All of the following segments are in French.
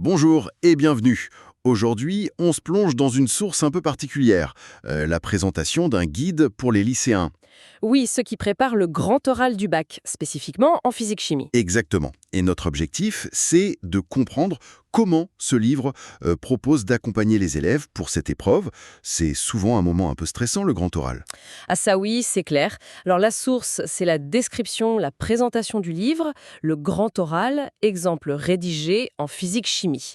Bonjour et bienvenue. Aujourd'hui, on se plonge dans une source un peu particulière, la présentation d'un guide pour les lycéens. Oui, ceux qui préparent le grand oral du bac, spécifiquement en physique-chimie. Exactement. Et notre objectif, c'est de comprendre comment ce livre propose d'accompagner les élèves pour cette épreuve. C'est souvent un moment un peu stressant, le grand oral. Ah ça oui, c'est clair. Alors la source, c'est la description, la présentation du livre, le grand oral, exemple rédigé en physique-chimie.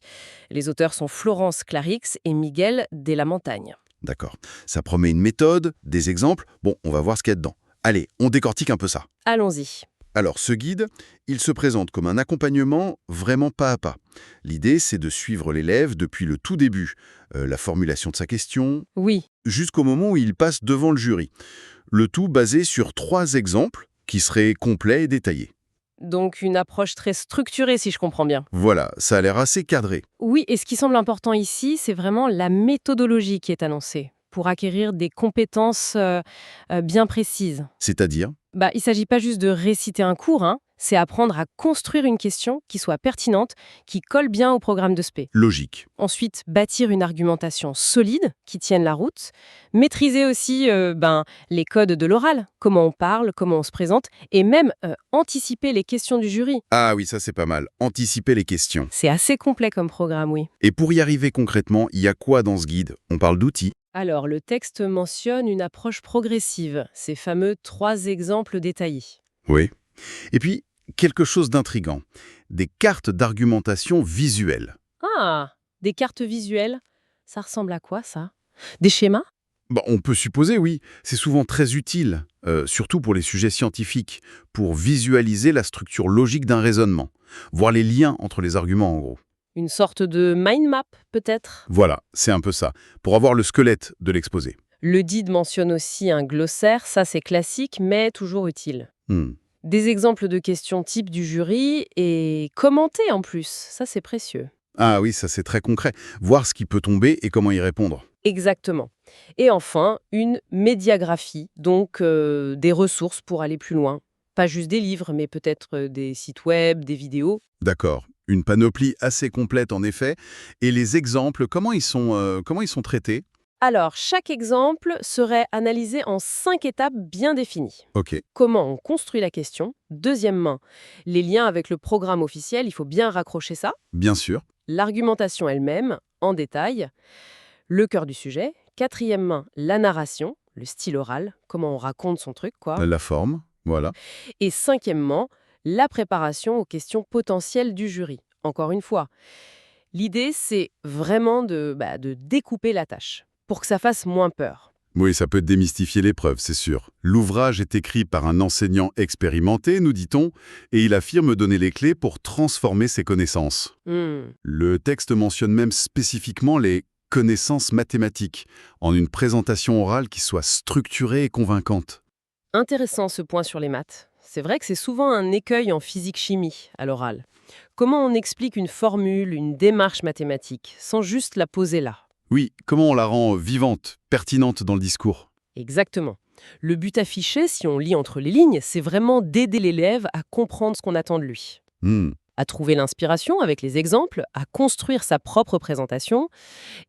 Les auteurs sont Florence Clarix et Miguel de la Montagne. D'accord. Ça promet une méthode, des exemples. Bon, on va voir ce qu'il y a dedans. Allez, on décortique un peu ça. Allons-y. Alors, ce guide, il se présente comme un accompagnement vraiment pas à pas. L'idée, c'est de suivre l'élève depuis le tout début, la formulation de sa question, Oui, jusqu'au moment où il passe devant le jury. Le tout basé sur 3 exemples qui seraient complets et détaillés. donc une approche très structurée si je comprends bien. Voilà, ça a l'air assez cadré. Oui, et ce qui semble important ici, c'est vraiment la méthodologie qui est annoncée pour acquérir des compétences bien précises. C'est-à-dire, Il ne s'agit pas juste de réciter un cours, hein, c'est apprendre à construire une question qui soit pertinente, qui colle bien au programme de spé. logique. Ensuite, bâtir une argumentation solide qui tienne la route. Maîtriser aussi les codes de l'oral, comment on parle, comment on se présente, et même anticiper les questions du jury. Ah oui, ça c'est pas mal. Anticiper les questions. C'est assez complet comme programme, oui. Et pour y arriver concrètement, il y a quoi dans ce guide? On parle d'outils. Alors, le texte mentionne une approche progressive, ces fameux 3 exemples détaillés. Oui. Et puis, quelque chose d'intriguant. Des cartes d'argumentation visuelles. Ah, des cartes visuelles, ça ressemble à quoi ça? Des schémas? Bon, on peut supposer, oui. C'est souvent très utile, surtout pour les sujets scientifiques, pour visualiser la structure logique d'un raisonnement, voir les liens entre les arguments en gros. Une sorte de mind map, peut-être? Voilà, c'est un peu ça, pour avoir le squelette de l'exposé. Le DID mentionne aussi un glossaire, ça c'est classique, mais toujours utile. Hmm. Des exemples de questions type du jury et commentés en plus, ça c'est précieux. Ah oui, ça c'est très concret. Voir ce qui peut tomber et comment y répondre. Exactement. Et enfin, une médiagraphie, donc des ressources pour aller plus loin. Pas juste des livres, mais peut-être des sites web, des vidéos. D'accord. Une panoplie assez complète en effet. Et les exemples, comment ils sont traités? Alors, chaque exemple serait analysé en 5 étapes bien définies. Ok, Comment on construit la question. Deuxièmement, les liens avec le programme officiel, il faut bien raccrocher ça. bien sûr. L'argumentation elle-même, en détail. Le cœur du sujet. Quatrièmement, la narration, le style oral, comment on raconte son truc, quoi. La forme, voilà. Et cinquièmement, la préparation aux questions potentielles du jury. Encore une fois, l'idée, c'est vraiment de découper la tâche pour que ça fasse moins peur. Oui, ça peut démystifier l'épreuve, c'est sûr. L'ouvrage est écrit par un enseignant expérimenté, nous dit-on, et il affirme donner les clés pour transformer ses connaissances. Hmm. Le texte mentionne même spécifiquement les connaissances mathématiques, en une présentation orale qui soit structurée et convaincante. Intéressant ce point sur les maths. C'est vrai que c'est souvent un écueil en physique-chimie à l'oral. Comment on explique une formule, une démarche mathématique, sans juste la poser là? Oui, comment on la rend vivante, pertinente dans le discours? Exactement. Le but affiché, si on lit entre les lignes, c'est vraiment d'aider l'élève à comprendre ce qu'on attend de lui, Hmm. à trouver l'inspiration avec les exemples, à construire sa propre présentation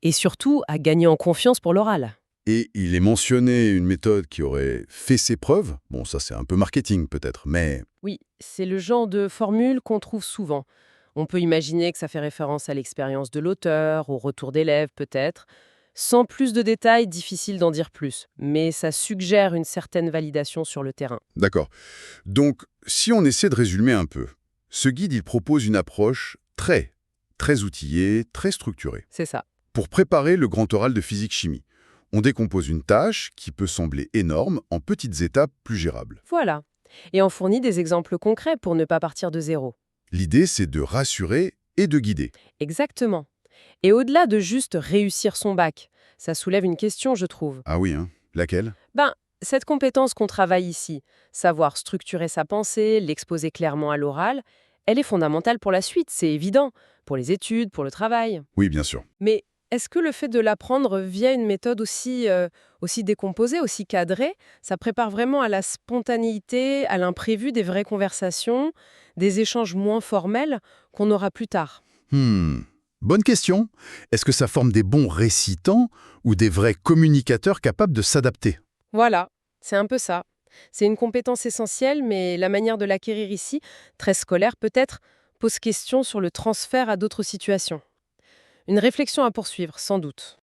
et surtout à gagner en confiance pour l'oral. Et il est mentionné une méthode qui aurait fait ses preuves. Bon, ça c'est un peu marketing peut-être, mais Oui, c'est le genre de formule qu'on trouve souvent. On peut imaginer que ça fait référence à l'expérience de l'auteur, au retour d'élèves peut-être. Sans plus de détails, difficile d'en dire plus, mais ça suggère une certaine validation sur le terrain. d'accord. Donc, si on essaie de résumer un peu, ce guide, il propose une approche très outillée, très structurée. C'est ça. Pour préparer le grand oral de physique-chimie, on décompose une tâche qui peut sembler énorme en petites étapes plus gérables. Voilà. Et on fournit des exemples concrets pour ne pas partir de zéro. L'idée, c'est de rassurer et de guider. Exactement. Et au-delà de juste réussir son bac, ça soulève une question, je trouve. Ah oui, hein. Laquelle? Cette compétence qu'on travaille ici, savoir structurer sa pensée, l'exposer clairement à l'oral, elle est fondamentale pour la suite, c'est évident, pour les études, pour le travail. Oui, bien sûr. Mais est-ce que le fait de l'apprendre via une méthode aussi décomposée, aussi cadrée, ça prépare vraiment à la spontanéité, à l'imprévu des vraies conversations, des échanges moins formels qu'on aura plus tard? Hmm. Bonne question. Est-ce que ça forme des bons récitants ou des vrais communicateurs capables de s'adapter? Voilà, c'est un peu ça. C'est une compétence essentielle, mais la manière de l'acquérir ici, très scolaire peut-être, pose question sur le transfert à d'autres situations. Une réflexion à poursuivre, sans doute.